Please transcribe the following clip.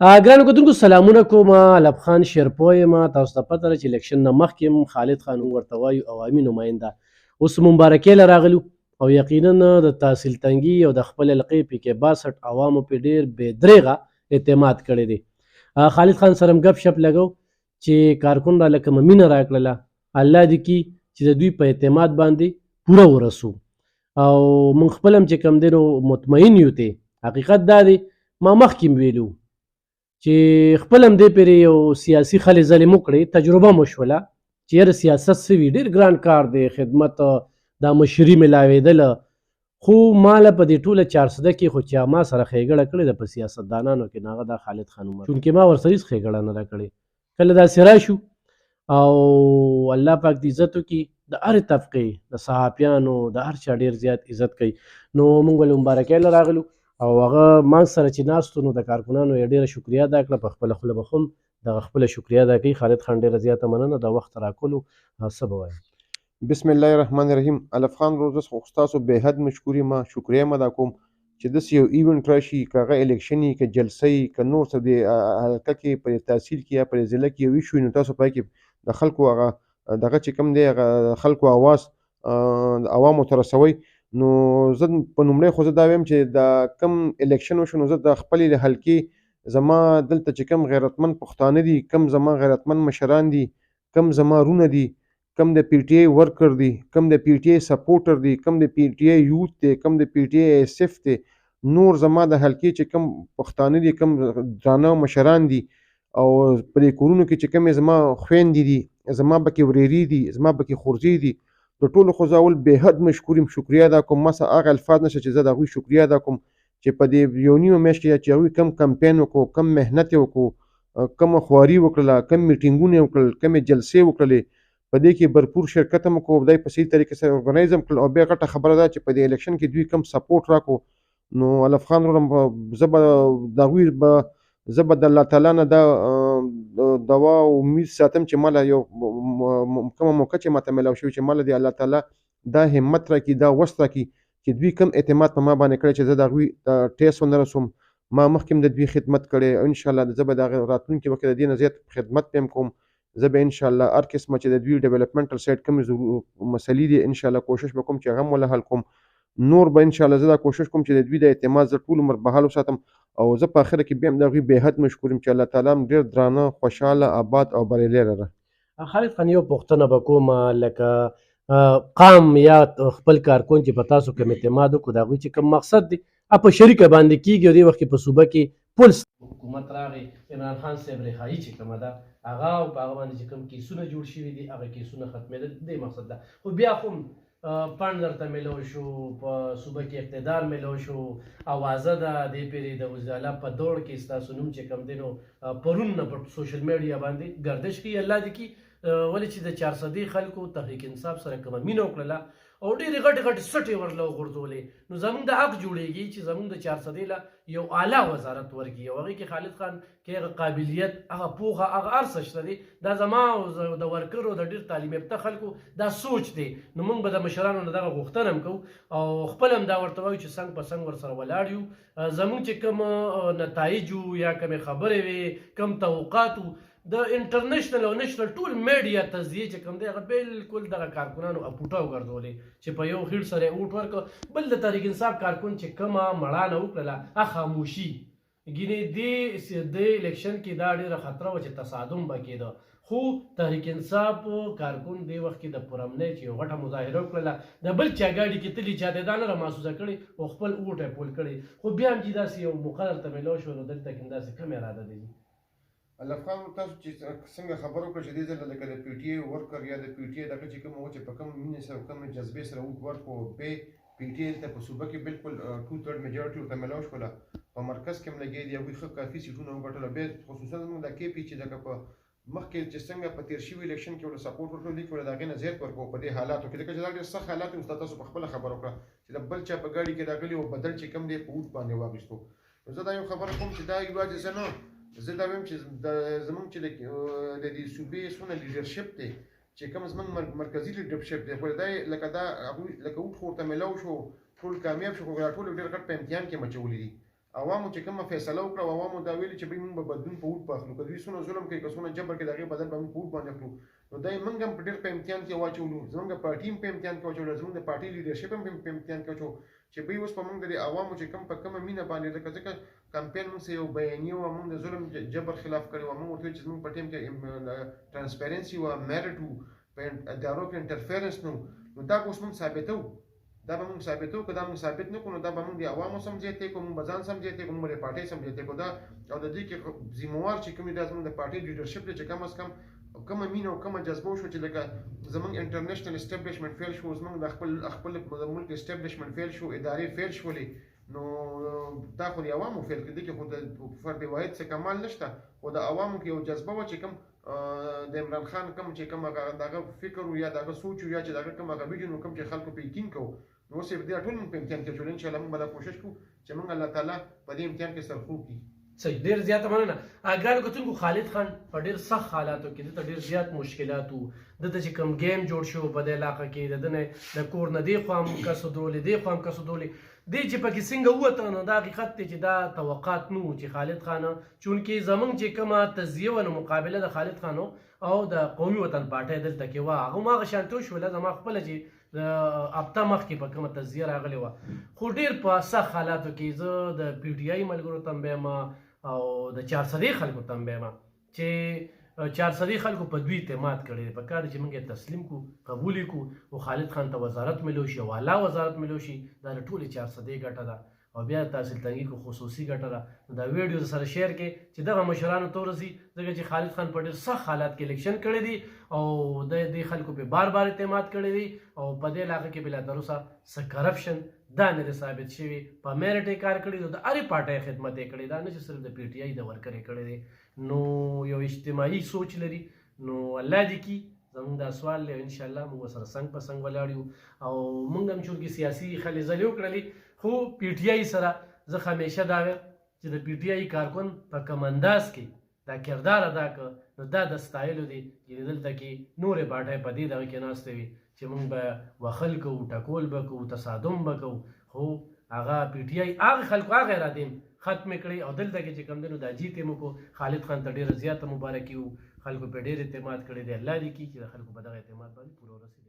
ګرانو کتونکو سلامونه کوم. الب خان شیرپوی یم. تاسو ته پته ده چې الیکشن نه مخکې هم خالد خان هم ورته وایو عوامي نماینده. اوس مبارکۍ له راغلو او یقینا د تحصیل تنګي او د خپل حلقې پي کې 62 عوامو پې ډېر بې درېغه اعتماد کړی دی. خالد خان سره هم ګپ شپ لګو چې کارکون را لکه مینه راکړله، الله دې کي چې د دوی په اعتماد باندې پوره ورسو او موږ خپل هم چې کوم دی نو مطمئن یو تی. حقیقت دا دی ما مخکې ویلو چې خپل هم دې پرې یو سیاسي خلې ځلې مو کړې، تجربه مو شوله چې یاره سیاست څه وي، ډېر ګران کار دی، خدمت دا مشري میلاوېدله. خو ماله په دې ټوله 400 کې خو چا ما سره ښېګړه کړې ده په سیاستدانانو کې، نو هغه دا خالد خان عمر، چونکې ما ورسره هېڅ ښېګړه نه ده کړې. کله داسې راشو او الله پاک دې عزت وکړي، د هرې طبقې د صحافیانو د هر چا ډېر زیات عزت کوي. نو موږ ولې مبارکۍ له راغلو او هغه ما سره چې ناستو نو د کارکونانو یې ډېره شکریه ادا کړه، په خپله خوله به هم دغه خپله شکریه ادا کوي. خالد خان ډېره زیاته مننه د وخت راکولو. څه به وایم؟ بسم الله الرحمن الرحیم. الف خان روزس خو ستاسو به حد مشکوري ما شکریه ما ادا کوم چې داسې یو ایونټ راشي، که هغه الیکشن وي، که جلسه وي، که نور څه د حلقه کې په تحصیل کې یا په ضلع کې یو ایشو وي، نو تاسو پای کې د خلکو هغه دغه چې کوم دی هغه خلکو اواز عوامو ته رسوئ. نو زه په لومړی خو زه دا وایم چې د کوم الیکشن وشو، نو زه د خپلې حلقې زما دلته چې کوم غیرتمند پښتانه دي، کوم زما غیرتمند مشران دي، کوم زما رونه دي، کم د پی ټی آی ورکر دی، کم د پی ټی آی سپورټر دی، کم د پی ټی آی یوث دی، کم د پی ټی آی ایس ایف دی، نور زما د حلقې چې کم پښتانه دي، کم درانه مشران دي او په دې کورونو کې چې کومې زما خویندې دي، زما پکې ورېرې دي، زما پکې خورزې دي، د ټولو خو زه اول بې حد مشکور یم، شکریه ادا کوم. ما څه هغه الفاظ نشته چې زه د هغوی شکریه ادا کوم چې په دې یو نیمه میاشت کې چې هغوی کم کمپین وکړو، کم محنت یې وکړو، کم خواري وکړله، کم میټینګونه یې وکړل، کمې جلسې وکړلې، په دې کې برپور شرکت هم وکړو، خدای په صحیح طریقې سره ارګنایز هم کړل. او بیا غټه خبره ده چې په دې الیکشن کې دوی کم سپورټ راکړو، نو الف خان زه به د هغوی زه به د الله تعالی نه دا دعا او امید ساتم چې ماله یو کومه موقع چې ماته میلاو شوي چې ماله د الله تعالی دا همت راکړي، دا وس راکړي چې دوی کم اعتماد په ما باندې کړی چې زه د هغوی ټیس ونه رسوم. ما مخکې هم د دوی خدمت کړی او انشاءالله زه به د راتلونکي وخت کې د دې نه زیات خدمت به هم کوم. زه به انشاءالله هر قسمه چې د دوی ډیولپمنټل سایډ کومې مسلې دي انشاءالله کوشش به کوم چې هغه هم وله حل کوم. نور به انشاءالله زه دا کوشش کوم چې د دوی د اعتماد زه ټول عمر بحال وساتم. او زه په اخره کې بیا هم د هغوی بې حد مشکور یم چې الله تعالی هم ډېر درانه خوشحاله آباد او بریالی لره. خالد خان یو پوښتنه به کوم، لکه قام یا خپل کارکون چې په تاسو کوم اعتماد وکړو د هغوی چې کوم مقصد دی په شریکه باندې کېږي او دې وخت کې په صوبه کې پولس حکومت راغی، عمران خان صاحب رهایي چې کومه ده هغه او په هغه باندې چې کوم کیسونه جوړ شوي دي هغه کیسونه ختمېدل، دې مقصد ده. خو بیا خو فنډ درته میلو شو، په صوبه کې اقتدار میلو شو، اوازه ده دې پېرې د وزیر اعلی په دوړ کې ستاسو نوم چې کوم دی نو پرون نه په سوشل میډیا باندې ګردش کوي. الله دې کي ولې چې د 400 خلکو تحریک انصاف سره کومه مینه وکړله او ډېرې غټې غټې سټې ورله وغورځولې، نو زموږ د حق جوړېږي چې زموږ د 400 له یو اعلی وزارت ورکړي او هغې کې خالد خان کې هغه قابلیت، هغه پوهه، هغه هر څه شته دی. دا زما او د ورکرو د ډېر تعلیم یافته خلکو دا سوچ دی. نو موږ به د مشرانو نه دغه غوښتنه هم کوو او خپل هم دا ورته وایو چې څنګ په څنګ ورسره ولاړ یو. زموږ چې کوم نتایج یا کومې خبرې وې، کوم توقعات د انټرنیشنل او نېشنل ټول میډیا تصدیه چې کوم دی هغه بالکل دغه کارکونانو اپوټه وګرځولې چې په یو خیړ سره یې اوټ ورکړه. بل د تحریک انصاف کارکون چې کومه مړانه وکړله خاموشي ګینې د الیکشن کې دا ډېره خطره وه چې تصادم به کېده، خو تحریک انصاف کارکون دې وخت کې د پرامنۍ چې یو غټه مظاهره وکړله، د بل چا ګاډي کې تلي چا ته دا نه محسوسه کړې او خپل اوټ یې پول کړی. خو بیا هم چې داسې یو موقع درته میلاو شوه نو دلته کې داسې کوم اراده دی؟ الف خان تاسو چې څنګه خبر وکړه چې دې ځل لکه د پی ټی آی ورکر یا د پی ټی آی دغه چې کوم و چې په کوم مینې سره کوم جذبې سره اوټ ورکړو، به پی ټی آی ته په صوبه کې بالکل 2/3 میجورټي ورته میلاو شوله، په مرکز کې هم لګېدي دي، هغوی ښه کافي سیټونه وګټله. بیا خصوصا زموږ د کې پي چې دغه په مخکې چې څنګه په تېر شوي الیکشن کې ورته سپورټ ورکړو، لیک ورته د هغې نه زیات ورکړو په دې حالاتو کې، ځکه چې دا ډېر سخت حالات وو. تاسو په خپله خبره وکړه چې د بل چا په ګاډي کې راغلي او بدل چې کوم دی په اوټ باندې واخیستو. نو زه دا یو خبره کوم چې دا یوازې زه نه، زه دا وایم چې زموږ چې د دې صوبې څونه لیډرشپ دی چې کوم زموږ مرکزي لیډرشپ دی، خو دا لکه دا هغوی لکه اوټ خو ورته میلاو شو، ټول کامیاب شو، خو دا ټول ډېر غټ په امتحان کې مچولي دي. عوامو چې کومه فیصله وکړه او عوامو دا ویلي چې موږ به بدلون په ووټ پاخلو که دوی څونه ظلم کوي که څونه جبر کوي د هغې بدل به موږ په ووټ باندې اخلو نو دا یې موږ هم ډېر په امتحان کې واچولو زموږ پارټي هم په امتحان کې واچولو زموږ د پارټي لیډرشپ هم په امتحان کې واچولو چې دوی اوس په موږ د عوامو چې کوم په کومه مینه باندې ځکه کمپین موږ سره یو بیانیه وه موږ د ظلم جبر خلاف کړی وه موږ ورته چې زموږ په ټیم کې ټرانسپیرنسي وه میرټ وو په ادارو کې انټرفیرنس نو دا به اوس موږ ثابتوو دا به موږ ثابتوو که دا موږ ثابت نه کړو نو دا به موږ د عوامو سمجهتې کوو موږ به ځان سمجهتې کوو موږ به د پارټۍ سمجهتې کوو دا او د دې کې ذمهوار چې کوم دی دا زموږ د پارټۍ لیډرشپ دی چې کم از کم کومه مینه او کومه جذبه وشوه چې لکه زموږ انټرنیشنل اسټابلیشمنټ فیل شو زموږ د خپل ملک اسټابلیشمنټ فیل شو ادارې فیل شولې نو دا خو د عوامو فیل کې دي کې خو د فرد واحد څه کمال نشته خو د عوامو کې یو جذبه وه چې کوم د عمران خان کوم چې کوم دغه فکر یا دغه سوچ یا چې دغه کوم هغه ویژن کوم چې خلکو په یقین کوو نو اوس یې دې ټول موږ په امتحان کې اچولو انشاءالله موږ به دا کوشش کوو چې موږ الله تعالی په دې امتحان کې سرخوب کړي صحیح ډیر زیاته مننه ګرانو کتونکو خالد خان په ډیر سخت حالاتو کې دلته ډیر زیات مشکلات وو دلته چې کوم گیم جوړ شو په دې علاقه کې د نه د کور نه دی خو هم کسو درولې دی خو هم کسو درولې دی چې پکې څنګه ووته نو دا حقیقت دی چې دا توقعات نه وو چې خالد خان چونکې زمونږ چې کومه تزیه وه نو مقابله د خالد خان او د قومي وطن پارټۍ دلته کې وه هغه هماغه شانتي وشوله زما خپله چې د هفته مخکې په کومه تزیه راغلې وه خو ډېر په سخت حالاتو کې زه د پی ټي آی ملګرو ته هم بیم او د 400 خلکو ته هم بیم چې 400 خلکو په دوی اعتماد کړی دی په کار دی چې موږ یې تسلیم کړو قبول یې کړو او خالد خان ته وزارت ملو شي او اعلی وزارت ملو شي دا د ټولې 400 ګټه ده او بیا تحصیل تنګي کو خصوصي ګټه ده دا ویډیو سره شیر کې چې دغه مشرانو ته ورسي ځکه چې خالد خان په ډېر سخت حالات کې الیکشن کړی دی او د دې خلکو په بار بار اعتماد کړی دی او په دې علاقه کې بلا تر اوسه څه کرپشن دا نه ثابت شوی په میرټ یې کار کړی د هرې پارټۍ خدمت یې کړی دا نه چې صرف د پی ټي آی د ورکر یې کړی دی نو یو اجتماعي سوچ لري نو الله دې کي زموږ دا سوال دی انشاءالله موږ سره څنګ په څنګ ولاړ یو او موږ هم چونکې سیاسي خلې ځلې وکړلې خو پی ټي آی سره زه همیشه دا وایم چې د پی ټي آی کارکن په کوم انداز کې دا کردار ادا کړ نو دا د ستایلو دی چې دلته کې نورې پارټۍ په دې دغه کې ناستې وي چې موږ به وخل کوو ټکول به کوو تصادم به کوو خو هغه پی ټي آی هغه خلکو هغه ارادې ختم کړي او دلته کې چې کوم دی نو دا جیت یې موږ خالد خان ته ډېره زیاته مبارکي وو خلکو په ډېر اعتماد کړی دی الله دې کړي چې د خلکو په دغه اعتماد باندې پوره ورسېږي